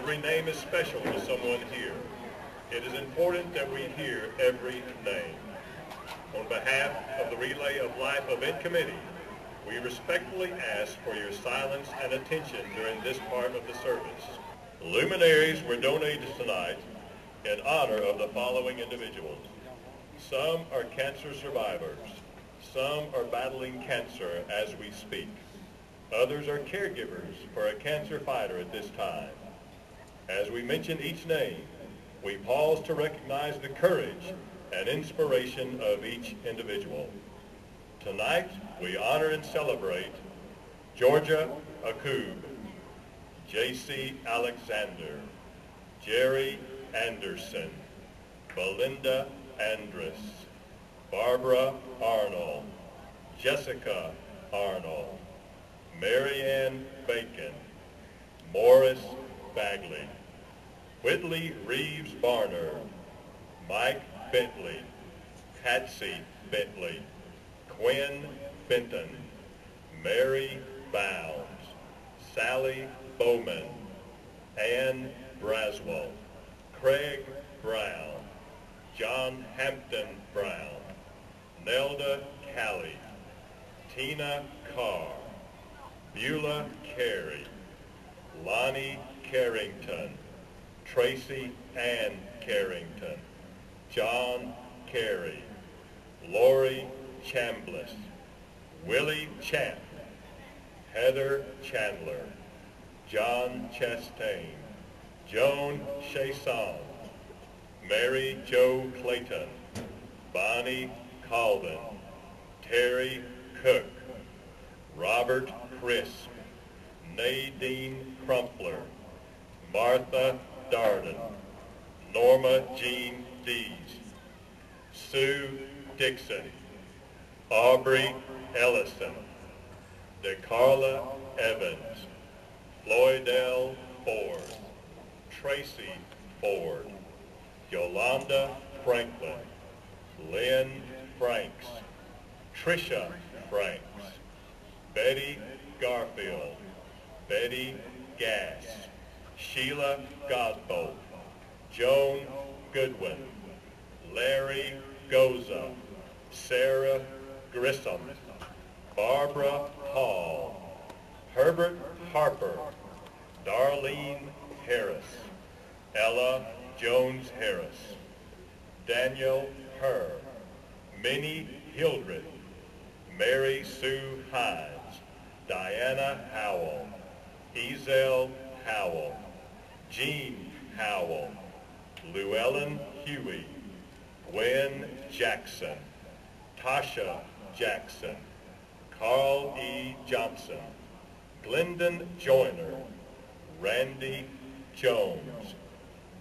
Every name is special to someone here. It is important that we hear every name. On behalf of the Relay of Life Event Committee, we respectfully ask for your silence and attention during this part of the service. Luminaries were donated tonight in honor of the following individuals. Some are cancer survivors. Some are battling cancer as we speak. Others are caregivers for a cancer fighter at this time. As we mention each name, we pause to recognize the courage and inspiration of each individual. Tonight, we honor and celebrate Georgia Akub, J.C. Alexander, Jerry Anderson, Belinda Andrus, Barbara Arnold, Jessica Arnold, Marianne Bacon, Morris Bagley, Whitley Reeves Barner, Mike Bentley, Patsy Bentley, Quinn Benton, Mary Bounds, Sally Bowman, Ann Braswell, Craig Brown, John Hampton Brown, Nelda Callie, Tina Carr, Beulah Carey, Lonnie Carrington, Tracy Ann Carrington, John Carey, Lori Chambliss, Willie Champ, Heather Chandler, John Chastain, Joan Chason, Mary Jo Clayton, Bonnie Calden, Terry Cook, Robert Crisp, Nadine Crumpler, Martha Darden, Norma Jean Dees, Sue Dixon, Aubrey Ellison, DeCarla Evans, Floydell Ford, Tracy Ford, Yolanda Franklin, Lynn Franks, Tricia Franks, Betty Garfield, Betty Gass, Sheila Godbolt, Joan Goodwin, Larry Goza, Sarah Grissom, Barbara Hall, Herbert Harper, Darlene Harris, Ella Jones Harris, Daniel Herr, Minnie Hildreth, Mary Sue Hines, Diana Howell, Ezel Howell, Jean Howell, Llewellyn Huey, Gwen Jackson, Tasha Jackson, Carl E. Johnson, Glendon Joyner, Randy Jones,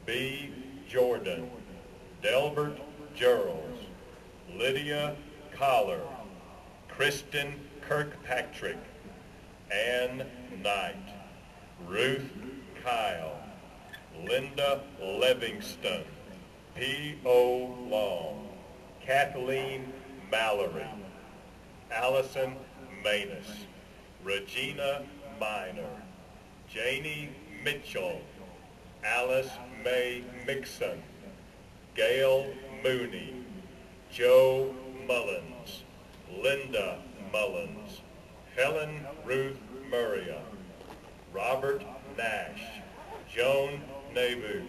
B. Jordan, Delbert Gerald, Lydia Collar, Kristen Kirkpatrick, Ann Knight, Ruth Kyle, Linda Livingston, P.O. Long, Kathleen Mallory, Allison Manus, Regina Minor, Janie Mitchell, Alice Mae Mixon, Gail Mooney, Joe Mullins, Linda Mullins, Helen Ruth Murria, Robert Nash, Joan Nabu,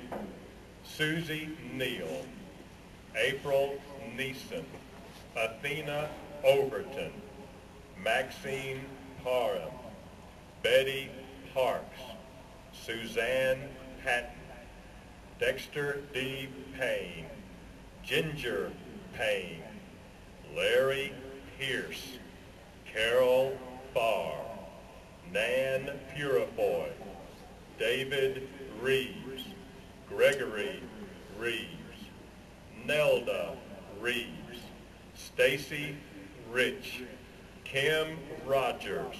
Susie Neal, April Neeson, Athena Overton, Maxine Parham, Betty Parks, Suzanne Patton, Dexter D. Payne, Ginger Payne, Larry Pierce, Carol Farr, Nan Purifoy, David Reeves, Gregory Reeves, Nelda Reeves, Stacy Rich, Kim Rogers,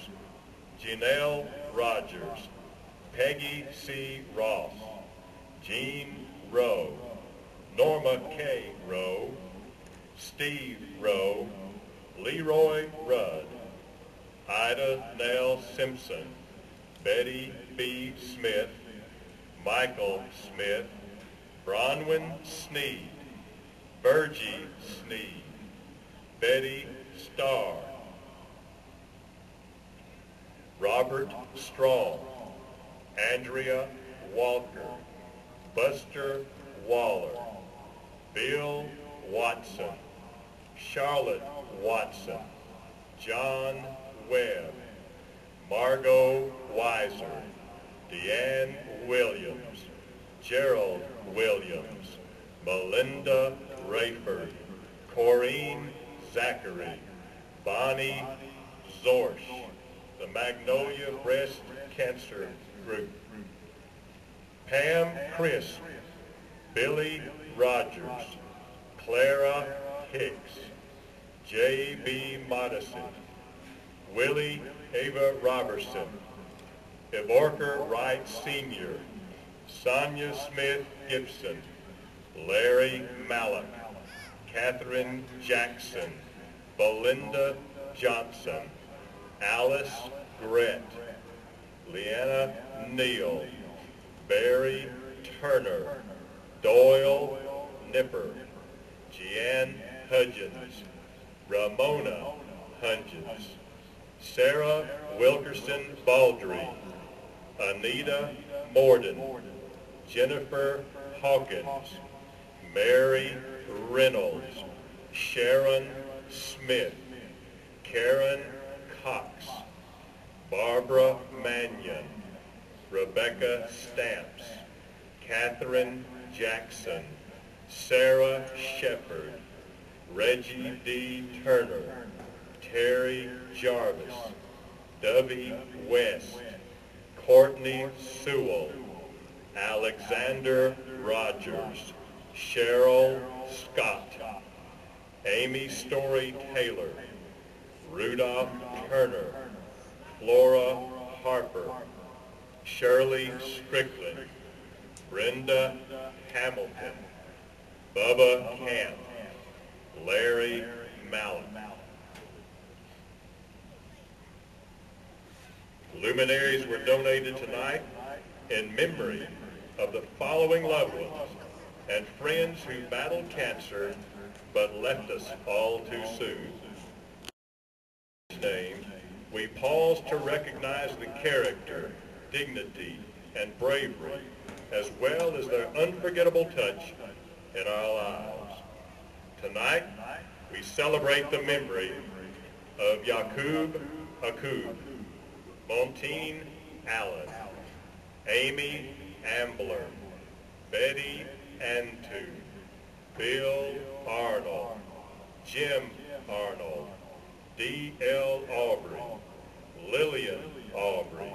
Janelle Rogers, Peggy C. Ross, Jean Rowe, Norma K. Rowe, Steve Rowe, Leroy Rudd, Ida Nell Simpson, Betty B. Smith, Michael Smith, Bronwyn Sneed, Virgie Sneed, Betty Starr, Robert Strong, Andrea Walker, Buster Waller, Bill Watson, Charlotte Watson, John Webb, Margot Weiser, Deanne Williams, Gerald Williams, Melinda Rayford, Corrine Zachary, Bonnie Zorsch, the Magnolia Breast Cancer Group, Pam Crisp, Billy Rogers, Clara Hicks, J.B. Modison, Willie Ava Robertson, Evorker Wright Sr., Sonia Smith Gibson, Larry Mallock, Catherine Jackson, Belinda Johnson, Alice Grett, Leanna Neal, Barry Turner, Doyle Nipper, Jeanne Hudgens, Ramona Hudgens, Sarah Wilkerson Baldry, Anita Morden, Jennifer Hawkins, Mary Reynolds, Sharon Smith, Karen Cox, Barbara Mannion, Rebecca Stamps, Catherine Jackson, Sarah Shepard, Reggie D. Turner, Terry Jarvis, Dovey West, Courtney Sewell, Alexander Rogers, Cheryl Scott, Amy Story Taylor, Rudolph Turner, Flora Harper, Shirley Strickland, Brenda Hamilton, Bubba Camp, Larry Mallon. Luminaries were donated tonight in memory of the following loved ones and friends who battled cancer but left us all too soon. In his name, we pause to recognize the character, dignity, and bravery, as well as their unforgettable touch in our lives. Tonight, we celebrate the memory of Yaqub Akub, Montine Allen, Amy Ambler, Betty Antu, Bill Arnold, Jim Arnold, D.L. Aubrey, Lillian Aubrey,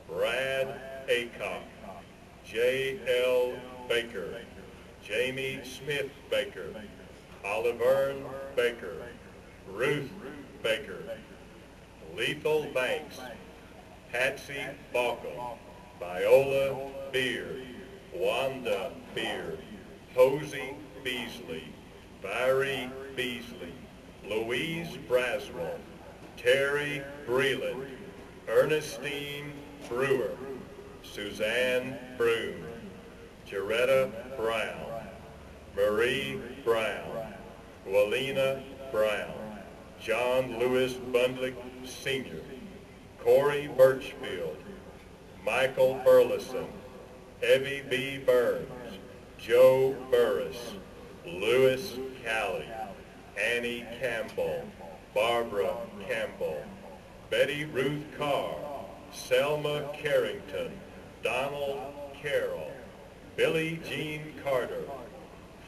Brad Acock, J.L. Baker, Jamie Smith Baker, Oliverne Baker, Ruth Baker, Lethal Banks, Patsy Balkum, Viola Beard, Wanda Beard, Posey Beasley, Viri Beasley, Louise Braswell, Terry Breland, Ernestine Brewer, Suzanne Broom, Jaretta Brown, Marie Brown, Walina Brown, John Lewis Bundlick Sr., Corey Birchfield, Michael Burleson, Evie B. Burns, Joe Burris, Lewis Calley, Annie Campbell, Barbara Campbell, Betty Ruth Carr, Selma Carrington, Donald Carroll, Billie Jean Carter,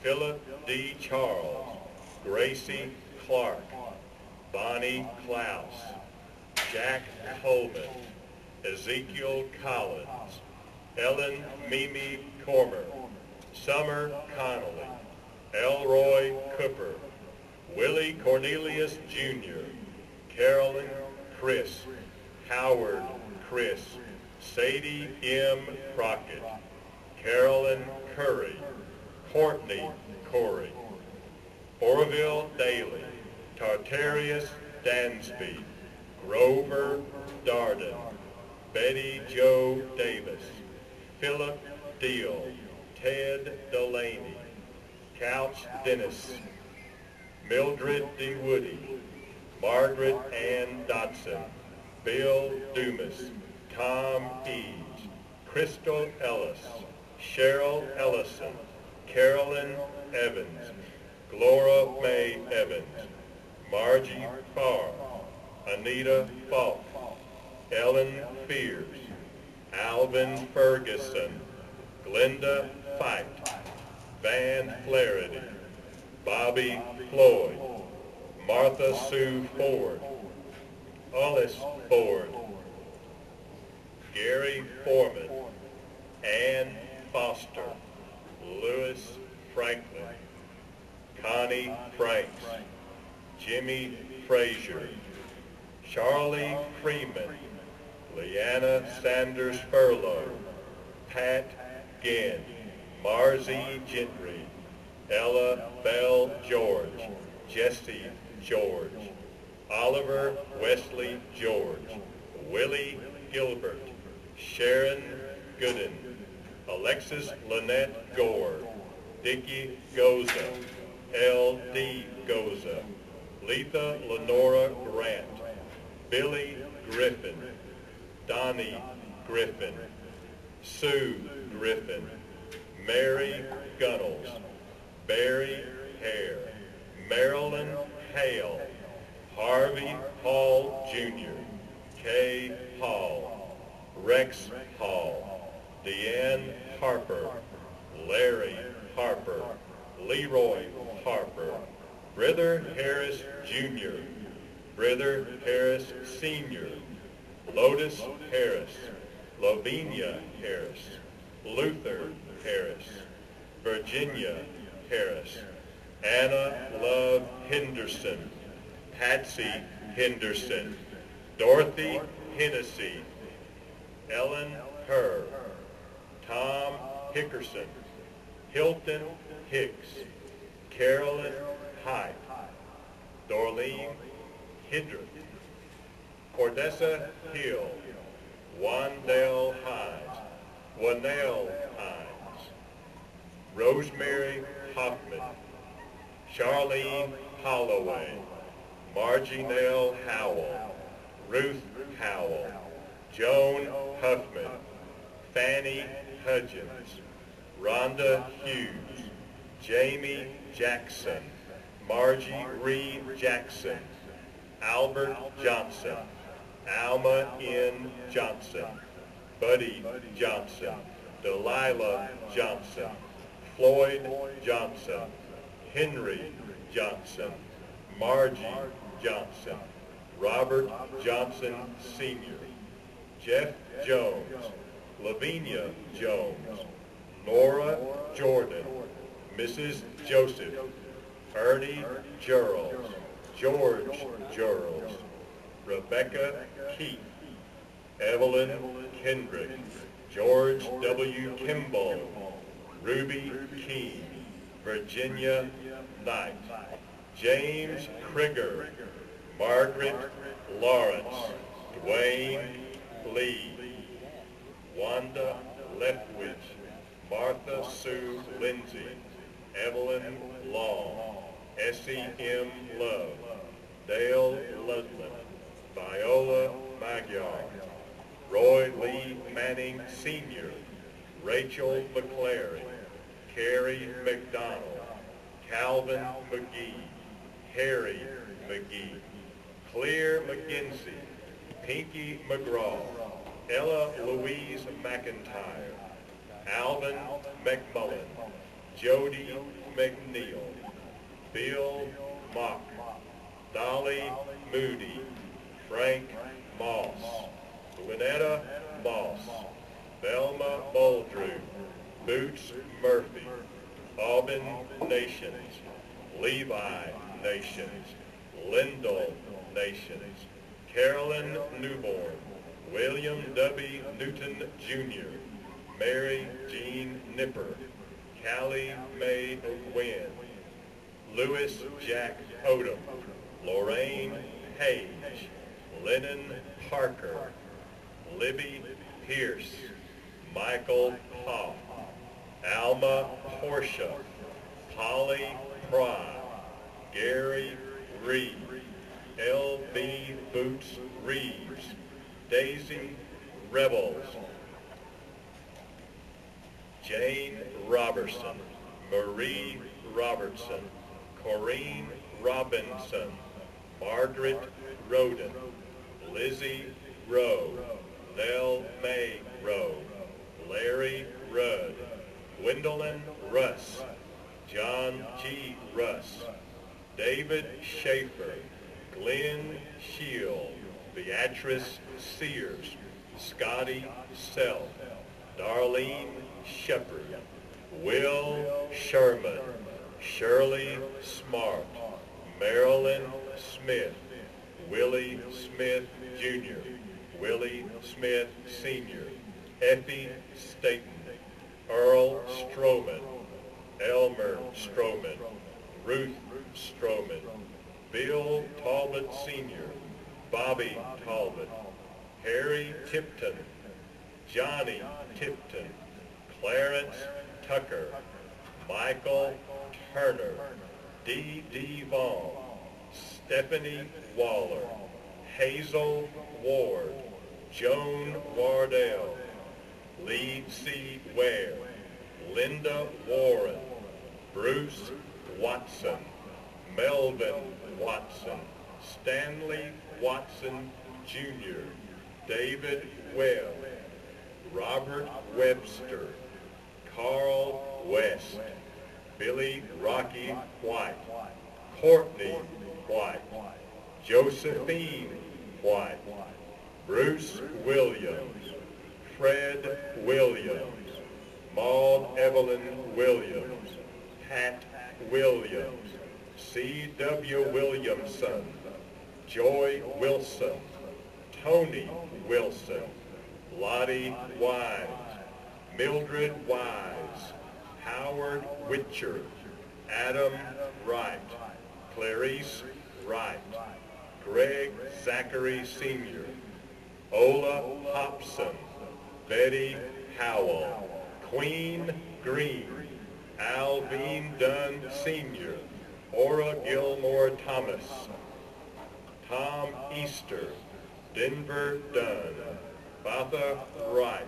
Philip D. Charles, Gracie Clark, Bonnie Klaus, Jack Coleman, Ezekiel Collins, Ellen Mimi Cormer, Summer Connolly, Elroy Cooper, Willie Cornelius Jr., Carolyn Chris, Howard Chris, Sadie M. Crockett, Carolyn Curry, Courtney Corey, Orville Daly, Tartarius Dansby, Grover Darden, Betty Jo Davis, Philip Deal, Ted Delaney, Couch Dennis, Mildred D. Woody, Margaret Ann Dodson, Bill Dumas, Tom Eads, Crystal Ellis, Cheryl Ellison, Carolyn Evans, Glora May Evans, Margie Farr, Anita Falk, Ellen Fears, Alvin Ferguson, Glenda Fight, Van Flaherty, Bobby Floyd, Martha Sue Ford, Hollis Ford, Gary Foreman, Ann Foster, Louis Franklin, Connie Franks, Jimmy Frazier, Charlie Freeman, Leanna Sanders Furlow, Pat Ginn, Marzie Gentry, Ella Bell George, Jesse George, Oliver Wesley George, Willie Gilbert, Sharon Gooden, Alexis Lynette Gore, Dickie Goza, L.D. Goza, Letha Lenora Grant, Billy Griffin, Donnie Griffin, Sue Griffin, Mary Gunnels, Barry Hare, Marilyn Hale, Harvey Hall Jr., Kay Hall, Rex Hall, Deanne Harper, Larry Harper, Leroy Harper, Brither Harris Jr., Brither Harris Sr., Lotus Harris, Lavinia Harris, Luther Harris, Virginia Harris, Anna Love Henderson, Patsy Henderson, Dorothy Hennessy, Ellen Herr, Tom Hickerson, Hilton Hicks, Carolyn Hyde, Dorleen Hidrick, Cordessa Hill, Wandell Hines, Wanell Hines, Rosemary Hoffman, Charlene Holloway, Margie Nell Howell, Ruth Howell, Joan Huffman, Fanny Hudgens, Rhonda Hughes, Jamie Jackson, Margie Reed Jackson, Albert Johnson, Alma N. Johnson, Buddy Johnson, Delilah Johnson, Floyd Johnson, Henry Johnson, Margie Johnson, Robert Johnson Sr., Jeff Jones, Lavinia Jones, Nora Jordan, Mrs. Joseph, Ernie Gerald, George Gerald, Rebecca Keith, Evelyn Kendrick, George W. Kimball, Ruby Keene, Virginia Knight, James Krieger, Margaret Lawrence, Dwayne Lee, Wanda Leftwich, Martha Sue Lindsay, Evelyn Long, Essie M. Love, Dale Ludlam, Viola Magyar, Roy Lee Manning Sr., Rachel McClary, Carrie McDonald, Calvin McGee, Harry McGee, Clear McGinsey, Pinky McGraw, Ella Louise McIntyre, Alvin McMullen, Jody McNeil, Bill Mock, Dolly Moody, Frank Moss, Lynetta Moss, Velma Muldrew, Boots Murphy, Aubin Nations, Levi Nations, Lyndall Nations, Carolyn Newborn, William W. Newton Jr., Mary Jean Nipper, Callie Mae Wynn, Louis Jack Odom, Lorraine Page, Lennon Parker, Libby Pierce, Michael Hoff, Alma Portia, Polly Pry, Gary Reed, L.B. Boots Reeves, Daisy Rebels, Jane Robertson, Marie Robertson, Corrine Robinson, Margaret Roden, Lizzie Rowe, Nell May Rowe, Larry Rudd, Gwendolyn Russ, John G. Russ, David Schaefer, Glenn Shield, Beatrice Sears, Scotty Self, Darlene Shepard, Will Sherman, Shirley Smart, Marilyn Smith, Willie Smith Jr., Willie Smith Sr., Effie Staten, Earl Stroman, Elmer Stroman, Ruth Stroman, Bill Talbot Sr., Bobby Talbot, Harry Tipton, Johnny Tipton, Clarence Tucker, Michael Turner, D. D. Vaughn, Stephanie Waller, Hazel Ward, Joan Wardell, Lee C. Ware, Linda Warren, Bruce Watson, Melvin Watson, Stanley Watson Jr., David Webb, Robert Webster, Carl West, Billy Rocky White, Courtney White, Josephine White, Bruce Williams, Fred Williams, Maud Evelyn Williams, Pat Williams, C.W. Williamson, Joy Wilson, Tony Wilson, Lottie Wise, Mildred Wise, Howard Witcher, Adam Wright, Clarice Wright, Greg Zachary Sr., Ola Hobson, Betty Howell, Queen Green, Alvine Dunn Sr., Ora Gilmore Thomas, Tom Easter, Denver Dunn, Batha Wright,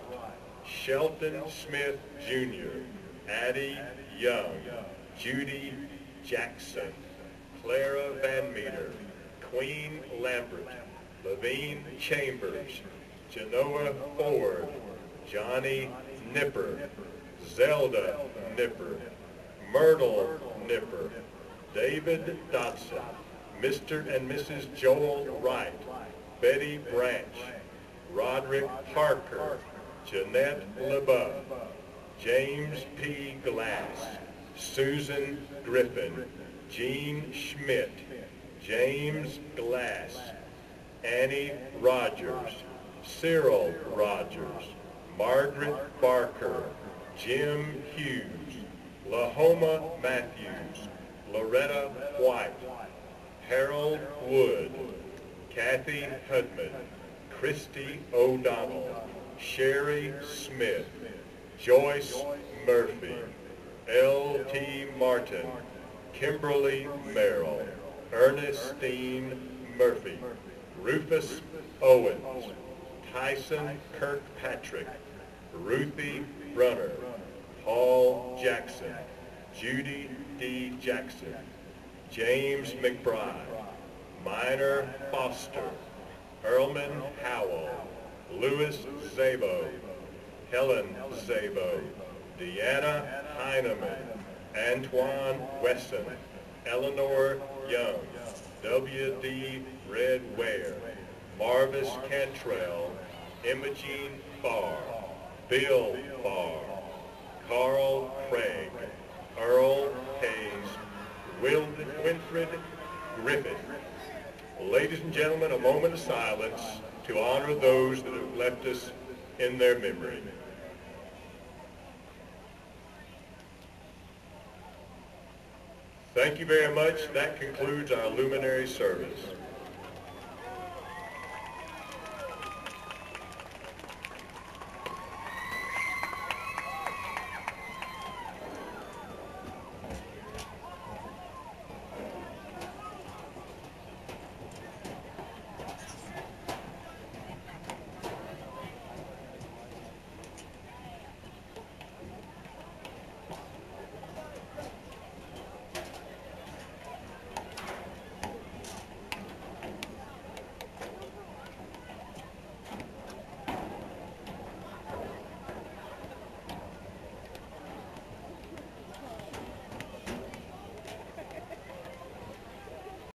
Shelton Smith Jr., Addie Young, Judy Jackson, Clara Van Meter, Queen Lambert, Levine Chambers, Genoa Ford, Johnny Nipper, Zelda Nipper, Myrtle Nipper, David Dodson, Mr. and Mrs. Joel Wright, Betty Branch, Roderick Parker, Jeanette LeBeau, James P. Glass, Susan Griffin, Jean Schmidt, James Glass, Annie Rogers, Cyril Rogers, Margaret Barker, Jim Hughes, Lahoma Matthews, Loretta White, Harold Wood, Kathy Hudman, Christy O'Donnell, Sherry Smith, Joyce Murphy, L.T. Martin, Kimberly Merrill, Ernestine Murphy, Rufus Owens, Tyson Kirkpatrick, Ruthie Brunner, Paul Jackson, Judy D. Jackson, James McBride, Minor Foster, Earlman Howell, Louis Zabo, Helen Zabo, Deanna Heineman, Antoine Wesson, Eleanor Young, W.D. Red Ware, Marvis Cantrell, Imogene Farr, Bill Farr, Carl Craig, Earl Hayes, Winfred Griffith. Ladies and gentlemen, a moment of silence to honor those that have left us in their memory. Thank you very much. That concludes our luminary service.